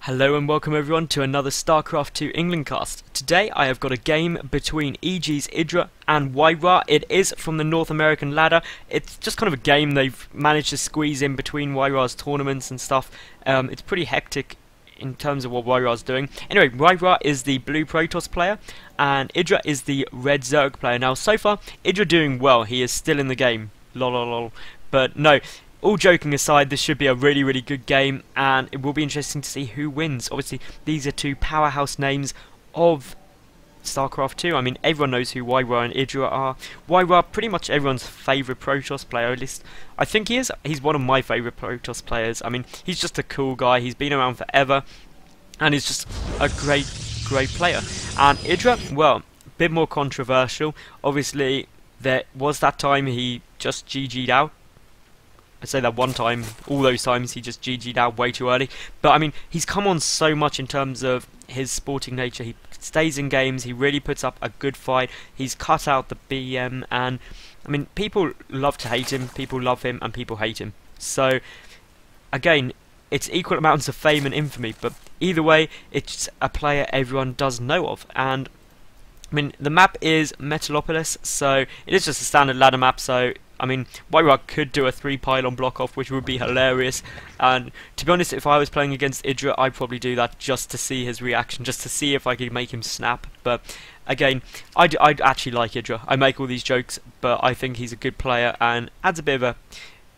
Hello and welcome everyone to another StarCraft 2 England cast. Today I have got a game between EGIdrA and WhiteRa. It is from the North American ladder. It's just kind of a game they've managed to squeeze in between WhiteRa's tournaments and stuff. It's pretty hectic in terms of what WhiteRa's doing. Anyway, WhiteRa is the blue Protoss player and EGIdrA is the red Zerg player. Now so far, EGIdrA doing well. He is still in the game. Lol. But no. All joking aside, this should be a really good game, and it will be interesting to see who wins. Obviously, these are two powerhouse names of StarCraft 2. I mean, everyone knows who WhiteRa and EGIdrA are. WhiteRa, pretty much everyone's favourite Protoss player, at least I think he is. He's one of my favourite Protoss players. I mean, he's just a cool guy. He's been around forever, and he's just a great player. And EGIdrA, well, a bit more controversial. Obviously, there was that time he just GG'd out. I say that one time, all those times he just GG'd out way too early. But I mean, he's come on so much in terms of his sporting nature. He stays in games, he really puts up a good fight. He's cut out the BM, and I mean, people love to hate him, people love him, and people hate him. So, again, it's equal amounts of fame and infamy, but either way, it's a player everyone does know of. And I mean, the map is Metalopolis, so it is just a standard ladder map, so I mean, WhiteRa could do a 3-pylon block off, which would be hilarious. And to be honest, if I was playing against EGIdrA, I'd probably do that just to see his reaction, just to see if I could make him snap. But again, I'd actually like EGIdrA. I make all these jokes, but I think he's a good player and adds a bit of a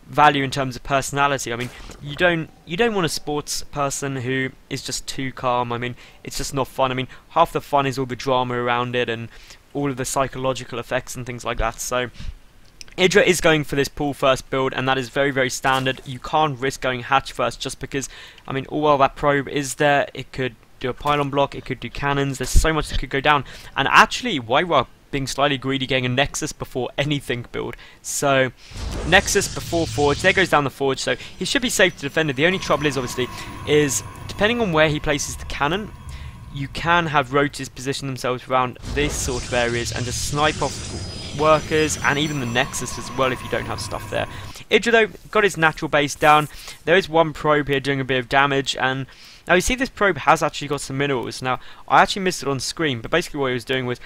value in terms of personality. I mean, you don't want a sports person who is just too calm. I mean, it's just not fun. I mean, half the fun is all the drama around it and all of the psychological effects and things like that. So EGIdrA is going for this pool first build, and that is very standard. You can't risk going hatch first just because, I mean, all while that probe is there, it could do a pylon block, it could do cannons, there's so much that could go down. And actually, WhiteRa being slightly greedy, getting a Nexus before anything build. So, Nexus before Forge, there goes down the Forge, so he should be safe to defend it. The only trouble is, obviously, is depending on where he places the cannon, you can have roaches position themselves around this sort of areas and just snipe off workers and even the Nexus as well if you don't have stuff there. EGIdrA though got his natural base down. There is one probe here doing a bit of damage, and now you see this probe has actually got some minerals. Now I actually missed it on screen, but basically what he was doing was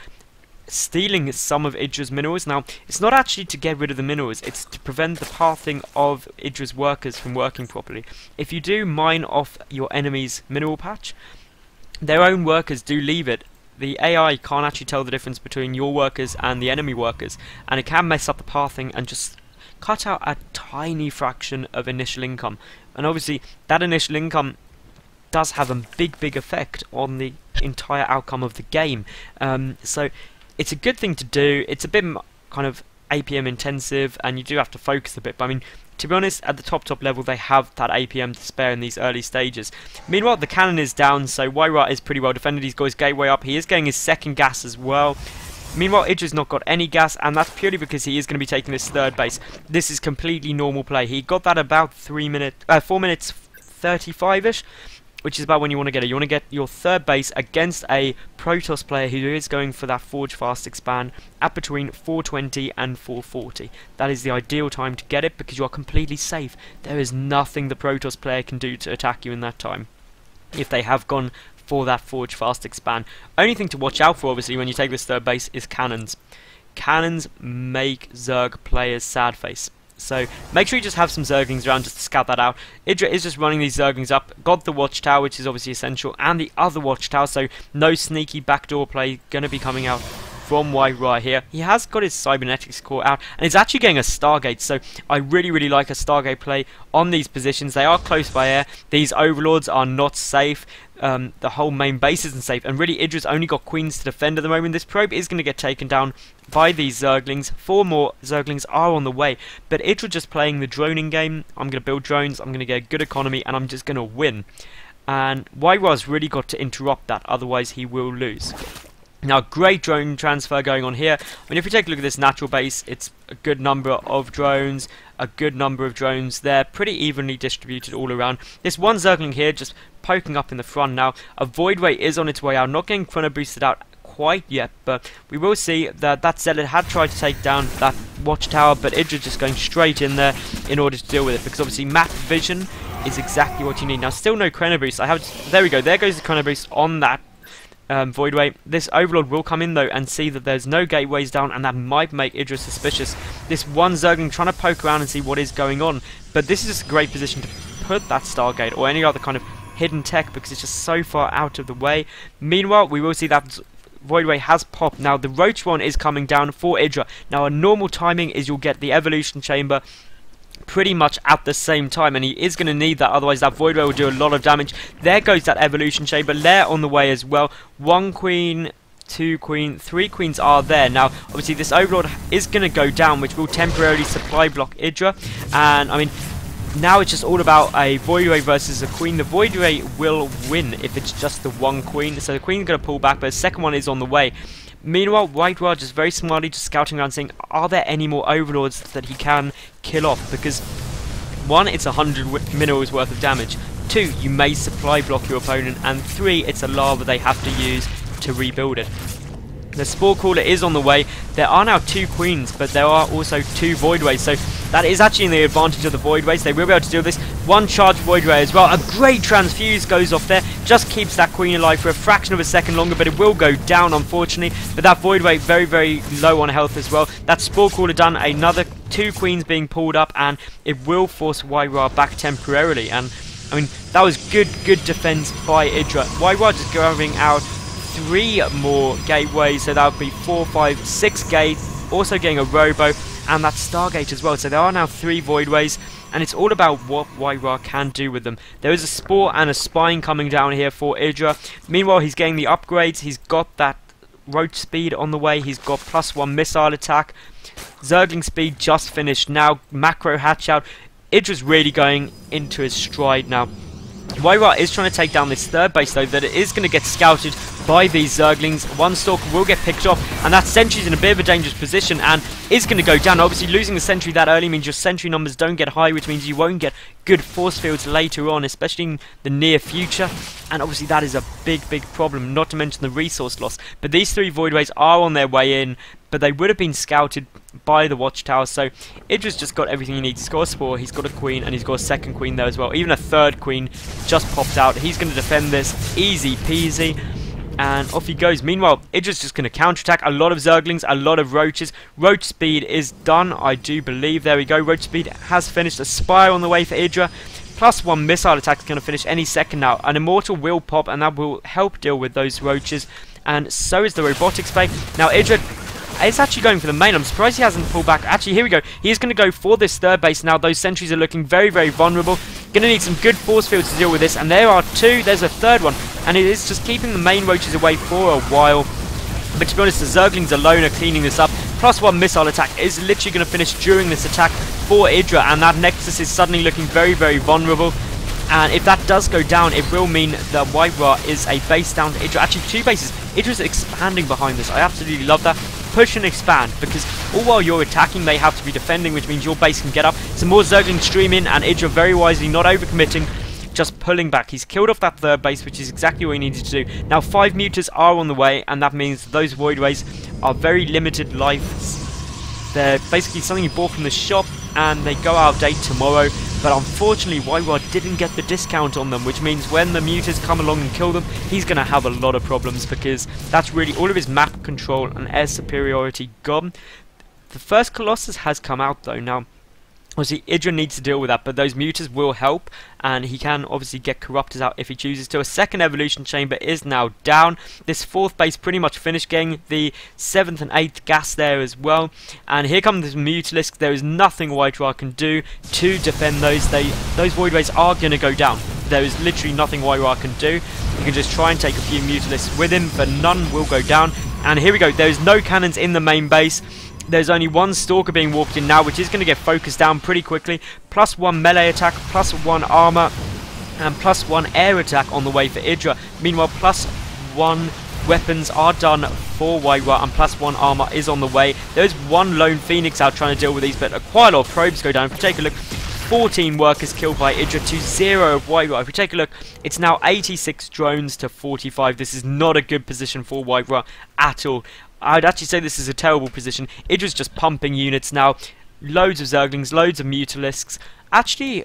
stealing some of EGIdRA's minerals. Now it's not actually to get rid of the minerals, it's to prevent the pathing of EGIdRA's workers from working properly. If you do mine off your enemy's mineral patch, their own workers do leave it. The AI can't actually tell the difference between your workers and the enemy workers, and it can mess up the pathing and just cut out a tiny fraction of initial income. And obviously that initial income does have a big effect on the entire outcome of the game. So it's a good thing to do. It's a bit kind of APM intensive, and you do have to focus a bit, but I mean, to be honest, at the top level they have that APM to spare in these early stages. Meanwhile, the cannon is down, so WhiteRa is pretty well defended. He's got his gateway up, he is getting his second gas as well. Meanwhile, EGIdRA's not got any gas, and that's purely because he is going to be taking this third base. This is completely normal play. He got that about 4 minutes 35ish, which is about when you want to get it. You want to get your third base against a Protoss player who is going for that Forge fast expand at between 420 and 440. That is the ideal time to get it because you are completely safe. There is nothing the Protoss player can do to attack you in that time if they have gone for that Forge fast expand. Only thing to watch out for, obviously, when you take this third base is cannons. Cannons make Zerg players sad face. So make sure you just have some Zerglings around just to scout that out. EGIdrA is just running these Zerglings up, got the watchtower, which is obviously essential, and the other watchtower, so no sneaky backdoor play going to be coming out from WhiteRa here. He has got his cybernetics core out, and he's actually getting a Stargate, so I really like a Stargate play on these positions. They are close by air, these overlords are not safe, the whole main base isn't safe, and really EGIdRA's only got queens to defend at the moment. This probe is going to get taken down by these Zerglings. 4 more Zerglings are on the way, but EGIdRA just playing the droning game. I'm going to build drones, I'm going to get a good economy, and I'm just going to win. And WhiteRa's really got to interrupt that, otherwise he will lose. Now, great drone transfer going on here. I mean, if you take a look at this natural base, it's a good number of drones, They're pretty evenly distributed all around. This one Zergling here just poking up in the front now. A Void Ray is on its way out, not getting chrono boosted out quite yet, but we will see that that Zealot had tried to take down that watchtower, but EGIdRA just going straight in there in order to deal with it, because obviously map vision is exactly what you need. Now, still no chrono boost. There we go. There goes the chrono boost on that Voidway. This Overlord will come in though and see that there's no gateways down, and that might make EGIdrA suspicious. This one Zergling trying to poke around and see what is going on, but this is just a great position to put that Stargate or any other kind of hidden tech because it's just so far out of the way. Meanwhile, we will see that Voidway has popped. Now the Roach one is coming down for EGIdrA. Now a normal timing is you'll get the Evolution Chamber pretty much at the same time, and he is going to need that, otherwise that Voidway will do a lot of damage. There goes that Evolution Chamber. Lair on the way as well. 1 queen, 2 queen, 3 queens are there. Now obviously this Overlord is going to go down, which will temporarily supply block EGIdrA, and I mean now it's just all about a Voidway versus a queen. The Voidway will win if it's just the 1 queen, so the queen's going to pull back, but the second one is on the way. Meanwhile, WhiteRa just very smartly just scouting around saying, are there any more Overlords that he can kill off? Because 1, it's 100 minerals worth of damage. 2, you may supply block your opponent. And 3, it's a lava they have to use to rebuild it. The Spore Crawler is on the way. There are now 2 queens, but there are also 2 Voidways, so that is actually in the advantage of the Voidways. They will be able to do this. 1 charge Voidway as well. A great transfuse goes off there. Just keeps that queen alive for a fraction of a second longer, but it will go down, unfortunately. But that Voidway very, very low on health as well. That Spore Crawler done. Another 2 queens being pulled up, and it will force WhiteRa back temporarily. And, I mean, that was good defense by EGIdrA. WhiteRa just going out 3 more gateways, so that would be 4, 5, 6 gates, also getting a robo and that Stargate as well. So there are now 3 Voidways, and it's all about what WhiteRa can do with them. There is a Spore and a Spine coming down here for EGIdrA. Meanwhile, he's getting the upgrades. He's got that Roach speed on the way. He's got +1 missile attack. Zergling speed just finished now. Macro hatch out. EGIdra's really going into his stride now. WhiteRa is trying to take down this third base though, that it is going to get scouted by these Zerglings. 1 Stalker will get picked off, and that Sentry's in a bit of a dangerous position and is going to go down. Obviously losing the Sentry that early means your Sentry numbers don't get high, which means you won't get good force fields later on, especially in the near future, and obviously that is a big problem, not to mention the resource loss. But these 3 Voidways are on their way in, but they would have been scouted by the Watchtower, so EGIdra's just got everything he needs. He's got a Spore, he's got a Queen, and he's got a second Queen there as well. Even a third Queen just popped out. He's going to defend this easy peasy, and off he goes. Meanwhile, EGIdra's just going to counterattack. A lot of Zerglings, a lot of Roaches. Roach speed is done, I do believe. There we go. Roach speed has finished. A Spire on the way for EGIdrA. +1 missile attack is going to finish any second now. An Immortal will pop, and that will help deal with those Roaches, and so is the Robotics Bay. Now EGIdrA is actually going for the main. I'm surprised he hasn't pulled back. Actually, here we go. He is going to go for this third base now. Those sentries are looking very vulnerable. Going to need some good force fields to deal with this. And there are 2. There's a third one. And it is just keeping the main Roaches away for a while. But to be honest, the Zerglings alone are cleaning this up. +1 missile attack is literally going to finish during this attack for EGIdrA. And that Nexus is suddenly looking very vulnerable. And if that does go down, it will mean that WhiteRa is a base down to EGIdrA. Actually, 2 bases. EGIdra's expanding behind this. I absolutely love that. Push and expand, because all while you're attacking, they have to be defending, which means your base can get up. Some more Zerglings stream in, and EGIdrA very wisely, not overcommitting, just pulling back. He's killed off that third base, which is exactly what he needed to do. Now 5 Mutas are on the way, and that means those Voidways are very limited lives. They're basically something you bought from the shop, and they go out of date tomorrow. But unfortunately, WhiteRa didn't get the discount on them, which means when the Mutas come along and kill them, he's going to have a lot of problems, because that's really all of his map control and air superiority gone. The first Colossus has come out though. Now, obviously, EGIdrA needs to deal with that, but those Mutas will help, and he can obviously get Corruptors out if he chooses to. A second Evolution Chamber is now down. This 4th base pretty much finished, getting the 7th and 8th gas there as well. And here comes the Mutalisk. There is nothing WhiteRa can do to defend those. Those Voidways are going to go down. There is literally nothing WhiteRa can do. You can just try and take a few Mutalisks with him, but none will go down. And here we go. There is no cannons in the main base. There's only 1 Stalker being walked in now, which is going to get focused down pretty quickly. +1 melee attack, +1 armor, and +1 air attack on the way for EGIdrA. Meanwhile, +1 weapons are done for WhiteRa, and +1 armor is on the way. There's 1 lone Phoenix out trying to deal with these, but quite a lot of probes go down. If you take a look, 14 workers killed by EGIdrA to 0 of WhiteRa. If we take a look, it's now 86 drones to 45. This is not a good position for WhiteRa at all. I'd actually say this is a terrible position. EGIdra's just pumping units now. Loads of Zerglings, loads of Mutalisks. Actually,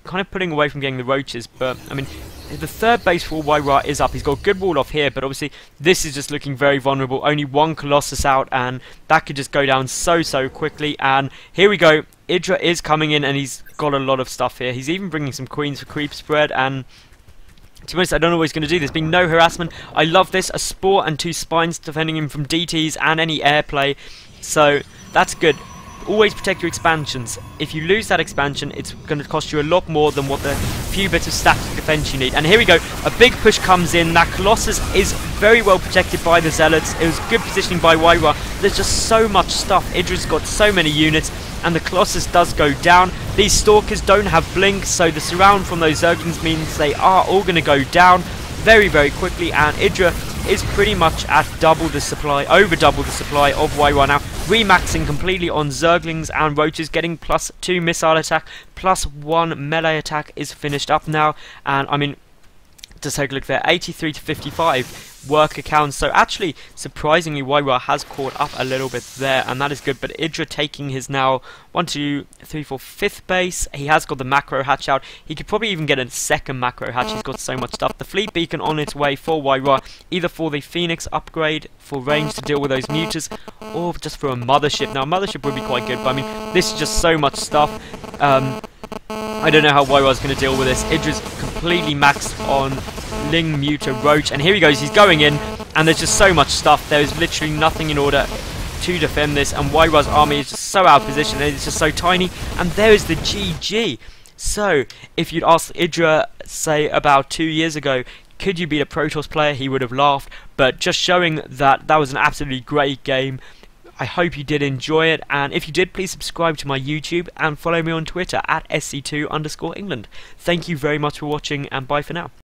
kind of pulling away from getting the roaches, but I mean, the third base for WhiteRa is up. He's got a good wall off here, but obviously this is just looking very vulnerable. Only one Colossus out, and that could just go down so quickly. And here we go. EGIdrA is coming in, and he's got a lot of stuff here. He's even bringing some queens for creep spread, and to be honest, I don't know what he's going to do. There's been no harassment. I love this. A Spore and 2 Spines defending him from DTs and any airplay, so that's good. Always protect your expansions. If you lose that expansion, it's going to cost you a lot more than what the few bits of static defense you need. And here we go. A big push comes in. That Colossus is very well protected by the Zealots. It was good positioning by WhiteRa. There's just so much stuff. EGIdRA's got so many units, and the Colossus does go down. These Stalkers don't have blink, so the surround from those Zerglings means they are all going to go down very quickly, and EGIdrA is pretty much at double the supply, over double the supply of WhiteRa now, remaxing completely on Zerglings and Roaches, getting +2 missile attack, +1 melee attack is finished up now, and I mean, just take a look there, 83 to 55 worker counts, so actually, surprisingly, WhiteRa has caught up a little bit there, and that is good, but EGIdrA taking his now 1, 2, 3, 4, 5th base. He has got the macro hatch out. He could probably even get a second macro hatch. He's got so much stuff. The fleet beacon on its way for WhiteRa, either for the Phoenix upgrade for range to deal with those mutas, or just for a mothership. Now, a mothership would be quite good, but I mean, this is just so much stuff. I don't know how WhiteRa's going to deal with this. EGIdRA's completely maxed on Ling, Muta, Roach, and here he goes. He's going in, and there's just so much stuff. There is literally nothing in order to defend this, and WhiteRa's army is just so out of position, and it's just so tiny, and there is the GG. So, if you'd asked EGIdrA, say, about 2 years ago, could you beat a Protoss player, he would have laughed, but just showing that that was an absolutely great game. I hope you did enjoy it, and if you did, please subscribe to my YouTube and follow me on Twitter at SC2_England. Thank you very much for watching, and bye for now.